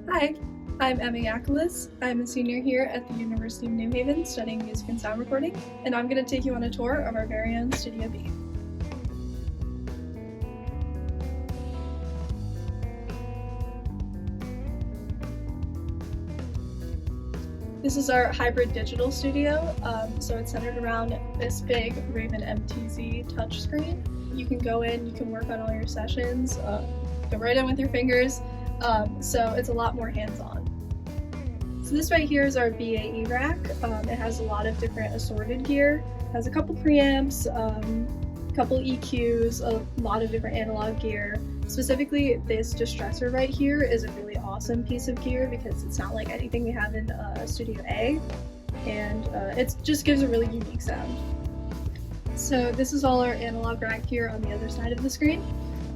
Hi, I'm Emma Yakalis. I'm a senior here at the University of New Haven studying music and sound recording, and I'm going to take you on a tour of our very own Studio B. This is our hybrid digital studio, so it's centered around this big Raven MTZ touchscreen. You can go in, you can work on all your sessions, go right in with your fingers, so it's a lot more hands-on. So this right here is our BAE rack. It has a lot of different assorted gear. It has a couple preamps, a couple EQs, a lot of different analog gear. Specifically, this distressor right here is a really awesome piece of gear because it's not like anything we have in Studio A, and it just gives a really unique sound. So this is all our analog rack gear on the other side of the screen.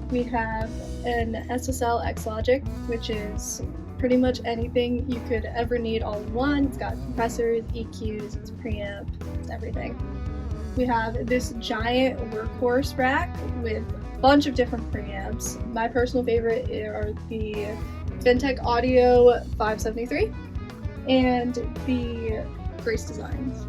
We have an SSL X-Logic, which is pretty much anything you could ever need all in one. It's got compressors, EQs, it's preamp, it's everything. We have this giant workhorse rack with a bunch of different preamps. My personal favorite are the Vintech Audio 573 and the Grace Designs.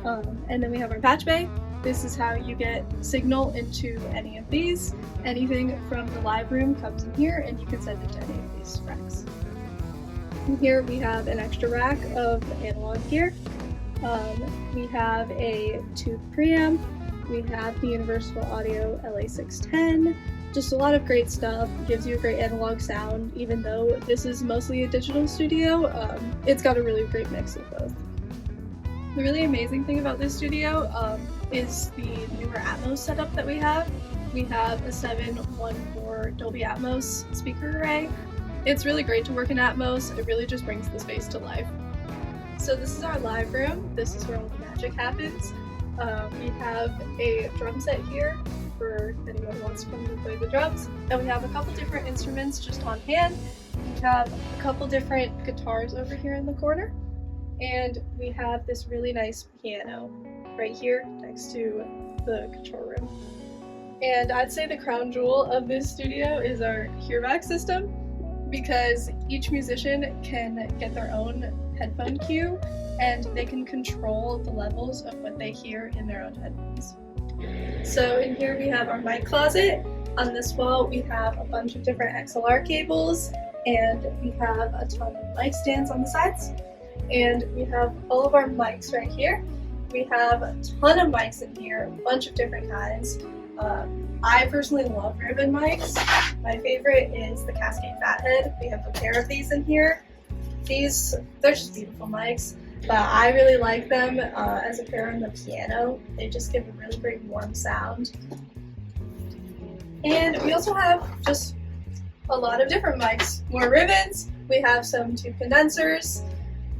And then we have our patch bay. This is how you get signal into any of these. Anything from the live room comes in here and you can send it to any of these racks. And here we have an extra rack of analog gear. We have a tube preamp. We have the Universal Audio LA610. Just a lot of great stuff. It gives you a great analog sound. Even though this is mostly a digital studio, it's got a really great mix of both. The really amazing thing about this studio is the newer Atmos setup that we have. We have a 714 Dolby Atmos speaker array. It's really great to work in Atmos. It really just brings the space to life. So this is our live room. This is where all the magic happens. We have a drum set here for anyone who wants to come and play the drums. And we have a couple different instruments just on hand. We have a couple different guitars over here in the corner. And we have this really nice piano right here next to the control room. And I'd say the crown jewel of this studio is our HearBack system, because each musician can get their own headphone cue and they can control the levels of what they hear in their own headphones. So in here we have our mic closet. On this wall we have a bunch of different XLR cables, and we have a ton of mic stands on the sides. And we have all of our mics right here. We have a ton of mics in here, a bunch of different kinds. I personally love Raven mics. My favorite is the Cascade Fathead. We have a pair of these in here. They're just beautiful mics, but I really like them as a pair on the piano. They just give a really great warm sound. And we also have just a lot of different mics. More ribbons, we have some tube condensers,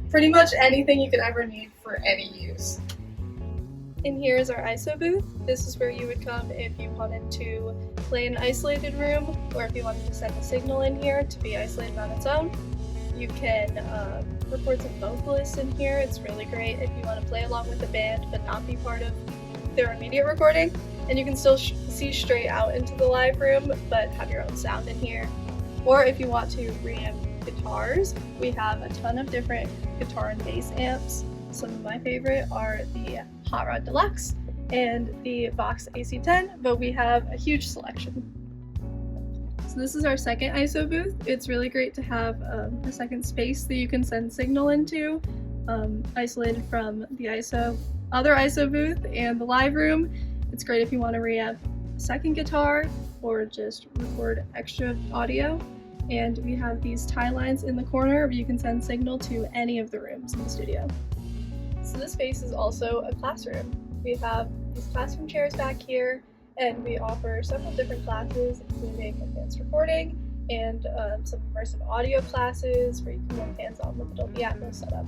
pretty much anything you could ever need for any use. In here is our ISO booth. This is where you would come if you wanted to play in an isolated room, or if you wanted to send a signal in here to be isolated on its own. You can record some vocalists in here. It's really great if you want to play along with the band but not be part of their immediate recording. And you can still see straight out into the live room but have your own sound in here. Or if you want to reamp guitars, we have a ton of different guitar and bass amps. Some of my favorite are the Hot Rod Deluxe and the Vox AC10, but we have a huge selection. So this is our second ISO booth. It's really great to have a second space that you can send signal into, isolated from the other ISO booth and the live room. It's great if you want to reamp a second guitar or just record extra audio. And we have these tie lines in the corner where you can send signal to any of the rooms in the studio. So this space is also a classroom. We have these classroom chairs back here, and we offer several different classes, including advanced recording and some immersive audio classes where you can work hands-on with the Dolby Atmos setup.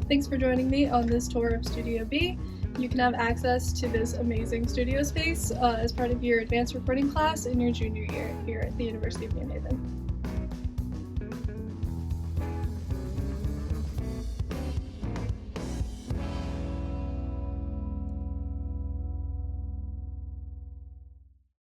Thanks for joining me on this tour of Studio B. You can have access to this amazing studio space as part of your advanced recording class in your junior year here at the University of New Haven.